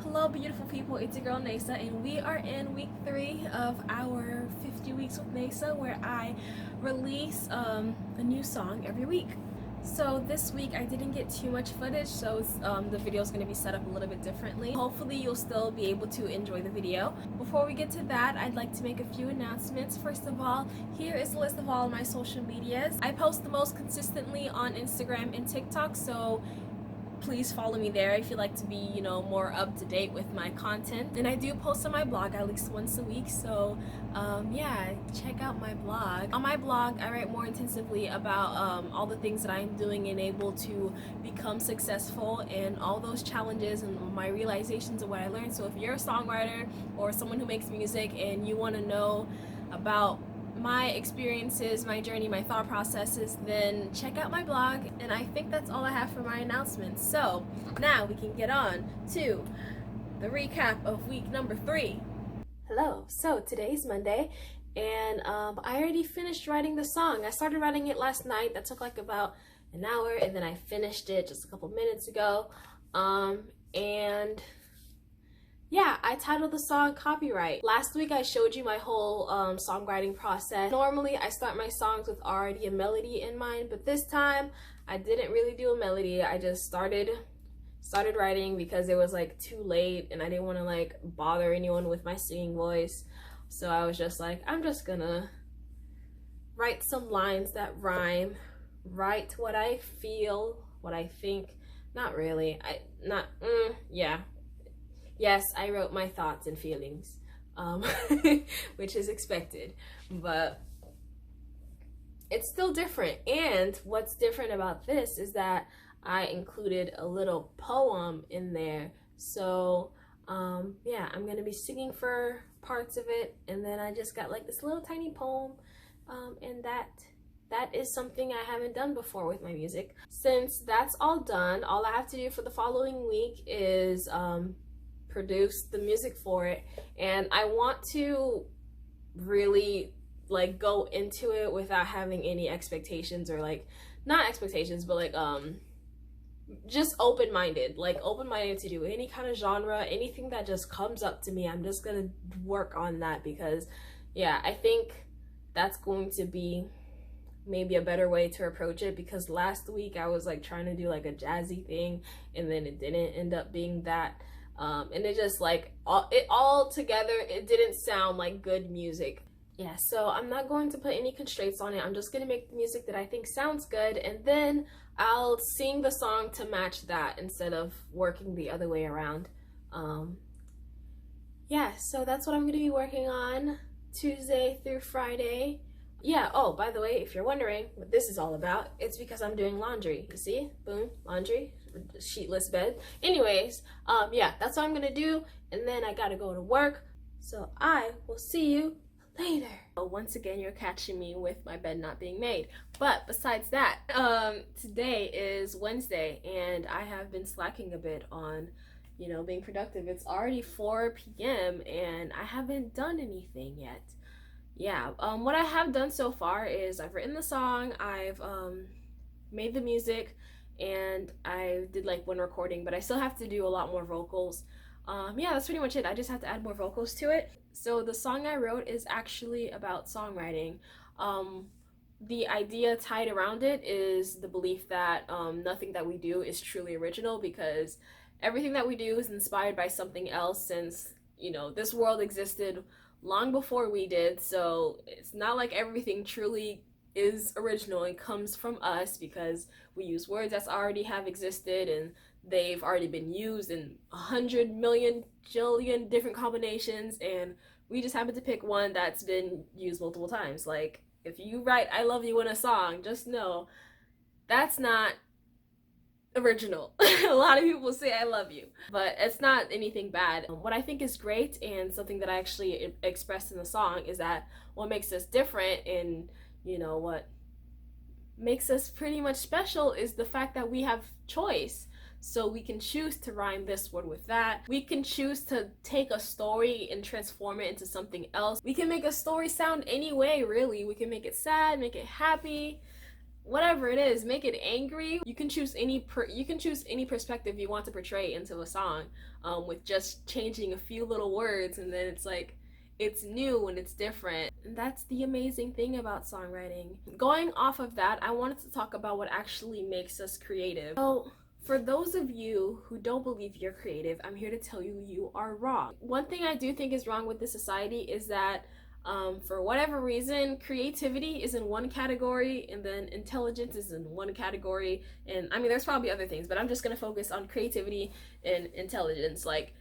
Hello beautiful people, it's your girl Nasa, and we are in week 3 of our 50 weeks with Nasa, where I release a new song every week. So this week I didn't get too much footage, so the video is going to be set up a little bit differently. Hopefully you'll still be able to enjoy the video. Before we get to that, I'd like to make a few announcements. First of all, here is a list of all of my social medias. I post the most consistently on Instagram and TikTok, so please follow me there if you'd like to be, more up to date with my content. And I do post on my blog at least once a week, so yeah, check out my blog. On my blog, I write more intensively about all the things that I'm doing and able to become successful, and all those challenges and my realizations of what I learned. So if you're a songwriter or someone who makes music and you want to know about my experiences, my journey, my thought processes, then check out my blog. And I think that's all I have for my announcements. So now we can get on to the recap of week number 3. Hello, so today's Monday, and I already finished writing the song. I started writing it last night. That took like about an hour, and then I finished it just a couple minutes ago. And yeah, I titled the song Copyright. Last week I showed you my whole songwriting process. Normally I start my songs with already a melody in mind, but this time I didn't really do a melody. I just started writing because it was like too late and I didn't want to like bother anyone with my singing voice. So I was just like, I'm just gonna write some lines that rhyme, write what I feel, what I think. Not really. Yeah. Yes, I wrote my thoughts and feelings, which is expected, but it's still different. And what's different about this is that I included a little poem in there. So yeah, I'm gonna be singing for parts of it, and then I just got like this little tiny poem, and that is something I haven't done before with my music. Since that's all done, all I have to do for the following week is produce the music for it. And I want to really like go into it without having any expectations, or like not expectations, but like just open-minded to do any kind of genre, anything that just comes up to me. I'm just gonna work on that, because yeah, I think that's going to be maybe a better way to approach it, because last week I was like trying to do like a jazzy thing, and then it didn't end up being that. And it just like all together, it didn't sound like good music. Yeah, so I'm not going to put any constraints on it. I'm just gonna make the music that I think sounds good, and then I'll sing the song to match that instead of working the other way around. Yeah, so that's what I'm gonna be working on Tuesday through Friday. Yeah, oh, by the way, if you're wondering what this is all about, it's because I'm doing laundry. You see? Boom, laundry, sheetless bed. Anyways, yeah, that's what I'm gonna do, and then I gotta go to work. So I will see you later. Once again, you're catching me with my bed not being made. But besides that, today is Wednesday, and I have been slacking a bit on, being productive. It's already 4 p.m. and I haven't done anything yet. Yeah, what I have done so far is I've written the song, I've made the music, and I did like one recording, but I still have to do a lot more vocals. Yeah, that's pretty much it. I just have to add more vocals to it. So the song I wrote is actually about songwriting. The idea tied around it is the belief that nothing that we do is truly original, because everything that we do is inspired by something else, since this world existed long before we did. So it's not like everything truly is original. It comes from us because we use words that already have existed, and they've already been used in 100 million jillion different combinations, and we just happen to pick one that's been used multiple times. Like if you write I love you in a song, just know that's not original. A lot of people say I love you, but it's not anything bad. What I think is great, and something that I actually expressed in the song, is that what makes us different, and what makes us pretty much special, is the fact that we have choice. So we can choose to rhyme this word with that. We can choose to take a story and transform it into something else. We can make a story sound any way, really. We can make it sad, make it happy, whatever it is, make it angry. You can choose any perspective you want to portray into a song, with just changing a few little words, and then it's like it's new and it's different. And that's the amazing thing about songwriting. Going off of that, I wanted to talk about what actually makes us creative. So for those of you who don't believe you're creative, I'm here to tell you you are wrong. One thing I do think is wrong with this society is that for whatever reason, creativity is in one category and then intelligence is in one category. And I mean, there's probably other things, but I'm just gonna focus on creativity and intelligence. Like,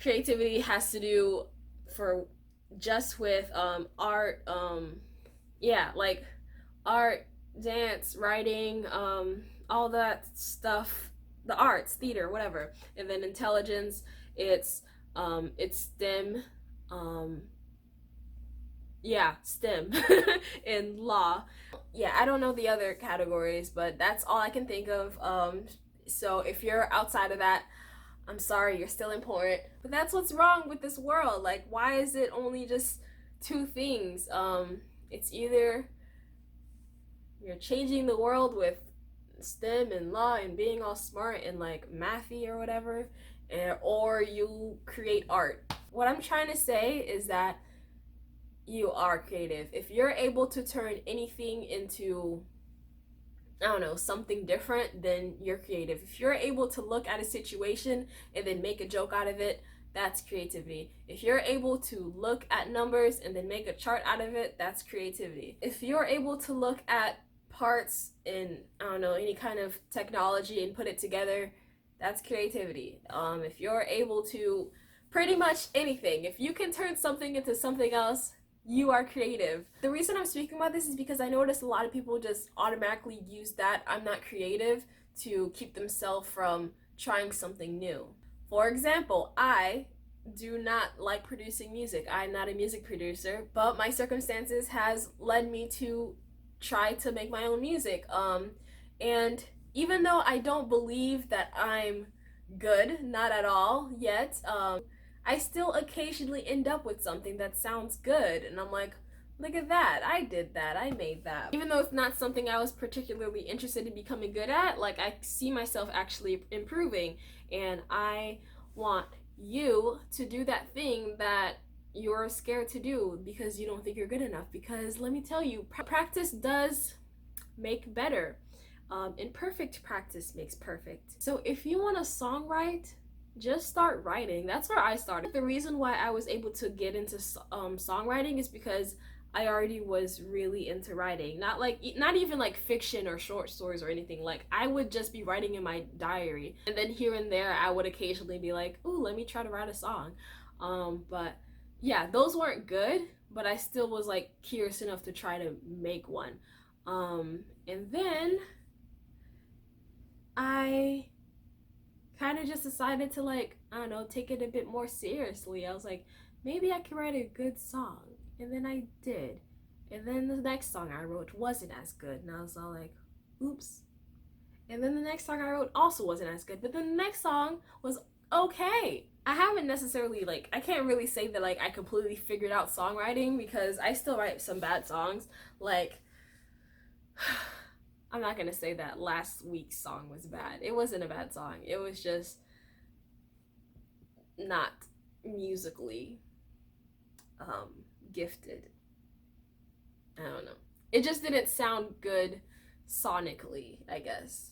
creativity has to do for just with art, like art, dance, writing, all that stuff, the arts, theater, whatever. And then intelligence, it's STEM, STEM and law. Yeah, I don't know the other categories, but that's all I can think of. So if you're outside of that, I'm sorry, you're still important. But that's what's wrong with this world. Like, why is it only just two things? It's either you're changing the world with STEM and law and being all smart and like mathy or whatever, or you create art. What I'm trying to say is that you are creative. If you're able to turn anything into, I don't know, something different, then you're creative. If you're able to look at a situation and then make a joke out of it, that's creativity. If you're able to look at numbers and then make a chart out of it, that's creativity. If you're able to look at parts in, I don't know, any kind of technology and put it together, that's creativity. If you're able to pretty much anything, if you can turn something into something else, you are creative. The reason I'm speaking about this is because I noticed a lot of people just automatically use that I'm not creative to keep themselves from trying something new. For example, I do not like producing music. I'm not a music producer, but my circumstances has led me to try to make my own music. And even though I don't believe that I'm good, not at all yet, I still occasionally end up with something that sounds good, and I'm like, look at that, I did that, I made that. Even though it's not something I was particularly interested in becoming good at, like, I see myself actually improving, and I want you to do that thing that you're scared to do because you don't think you're good enough. Because let me tell you, practice does make better. Imperfect practice makes perfect. So if you want to songwrite, just start writing. That's where I started. The reason why I was able to get into songwriting is because I already was really into writing. Not even like fiction or short stories or anything. Like, I would just be writing in my diary, and then here and there I would occasionally be like, ooh, let me try to write a song. But yeah, those weren't good, but I still was like curious enough to try to make one. And then I kind of just decided to, like, I don't know, take it a bit more seriously. I was like, maybe I can write a good song. And then I did. And then the next song I wrote wasn't as good. And I was all like, oops. And then the next song I wrote also wasn't as good. But the next song was okay. I haven't necessarily, like, I can't really say that, like, I completely figured out songwriting because I still write some bad songs. Like, I'm not gonna say that last week's song was bad. It wasn't a bad song. It was just not musically gifted. I don't know. It just didn't sound good sonically, I guess.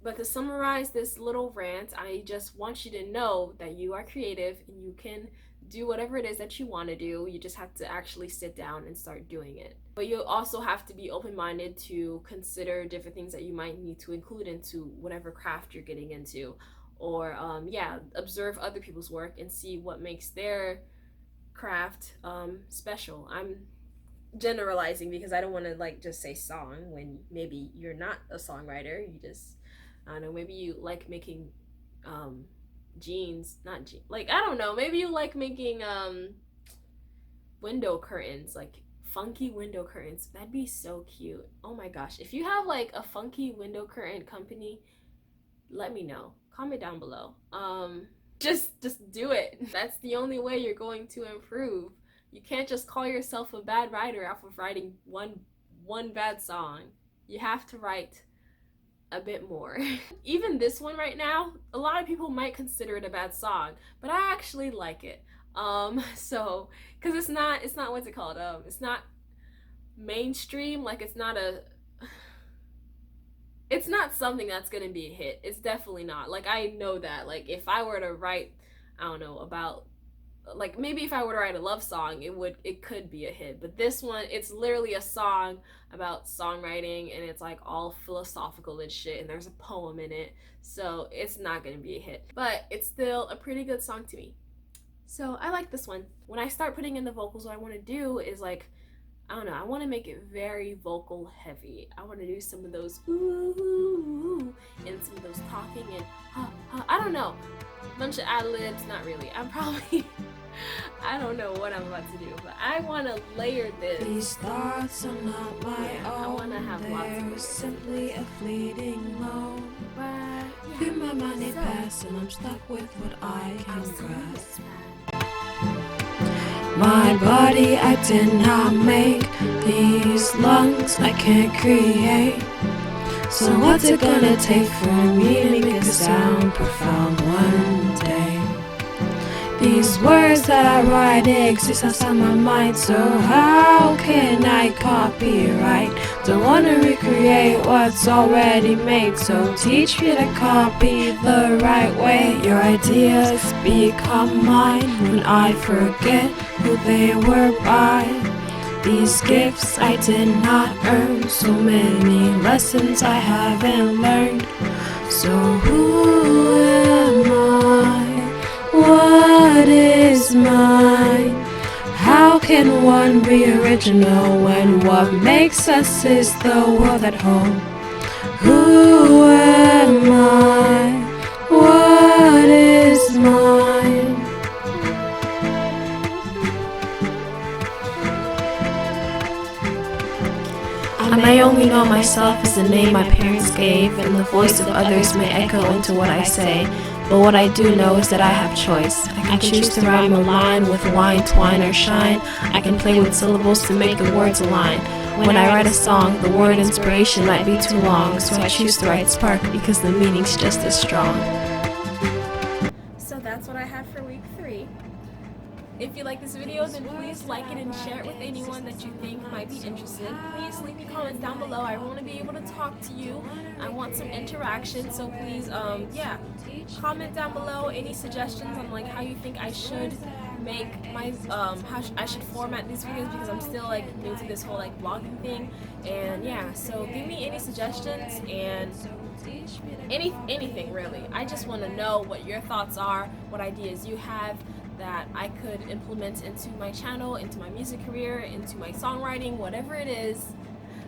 But to summarize this little rant, I just want you to know that you are creative and you can do whatever it is that you want to do. You just have to actually sit down and start doing it. But you also have to be open-minded to consider different things that you might need to include into whatever craft you're getting into. Or observe other people's work and see what makes their craft special. I'm generalizing because I don't want to, like, just say song when maybe you're not a songwriter. You just, I don't know, maybe you like making like, I don't know, maybe you like making window curtains, like funky window curtains. That'd be so cute. Oh my gosh, if you have like a funky window curtain company, let me know. Comment down below. Just do it. That's the only way you're going to improve. You can't just call yourself a bad writer off of writing one bad song. you have to write a bit more. Even this one right now, a lot of people might consider it a bad song, but I actually like it. So, cause it's not what's it called? It's not mainstream. Like it's not something that's gonna be a hit. It's definitely not. Like I know that. Like if I were to write, I don't know, about like maybe if I were to write a love song, it could be a hit. But this one, it's literally a song about songwriting, and it's like all philosophical and shit, and there's a poem in it, so it's not gonna be a hit. But it's still a pretty good song to me. So I like this one. When I start putting in the vocals, what I want to do is like, I don't know, I want to make it very vocal heavy. I want to do some of those ooh and some of those talking and ha ha. I don't know, bunch of ad-libs. Not really. I'm probably I don't know what I'm about to do, but I want to layer this. These thoughts are not my own. I want to have lots of They're simply a fleeting loan. but Feel my money pass, and I'm stuck with what I can grasp. My body I did not make. These lungs I can't create. So what's it gonna take for me to make it sound profound one day? These words that I write exist outside my mind, so how can I copyright? Don't wanna recreate what's already made, so teach me to copy the right way. Your ideas become mine when I forget who they were by. These gifts I did not earn, so many lessons I haven't learned. So who am I? What is mine? How can one be original when what makes us is the world at home? Who am I? What is mine? I may only know myself as the name my parents gave, and the voice of others may echo into what I say. But what I do know is that I have choice. I can choose to rhyme a line with wine, twine, or shine. I can play with syllables to make the words align. When I write a song, the word inspiration might be too long, so I choose to write spark because the meaning's just as strong. So that's what I have for week 3. If you like this video, then please like it and share it with anyone that you think might be interested. Please leave me comments down below. I want to be able to talk to you. I want some interaction, so please, comment down below any suggestions on like how you think I should make my how I should format these videos, because I'm still like new to this whole like blogging thing. And yeah, so give me any suggestions and anything really. I just want to know what your thoughts are, what ideas you have that I could implement into my channel, into my music career, into my songwriting, whatever it is.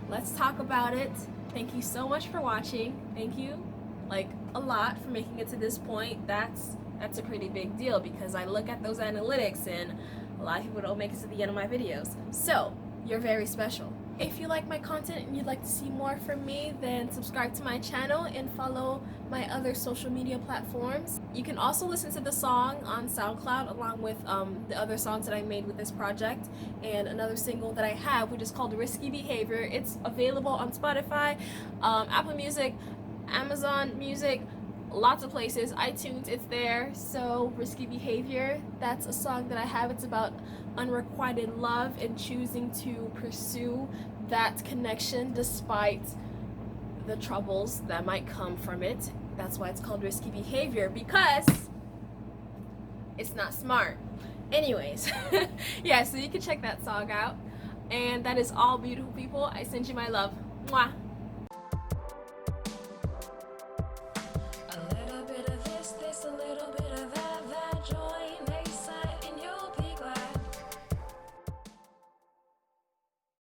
Let's talk about it. Thank you so much for watching. Thank you like a lot for making it to this point. That's a pretty big deal, because I look at those analytics and a lot of people don't make it to the end of my videos. So you're very special. If you like my content and you'd like to see more from me, then subscribe to my channel and follow my other social media platforms. You can also listen to the song on SoundCloud along with the other songs that I made with this project, and another single that I have, which is called Risky Behavior. It's available on Spotify, Apple Music, Amazon Music, lots of places, iTunes, it's there. So Risky Behavior, that's a song that I have. It's about unrequited love and choosing to pursue that connection despite the troubles that might come from it. That's why it's called Risky Behavior, because it's not smart. Anyways, yeah, so you can check that song out. And that is all, beautiful people. I send you my love. Mwah. A little bit of this, a little bit of that, joy.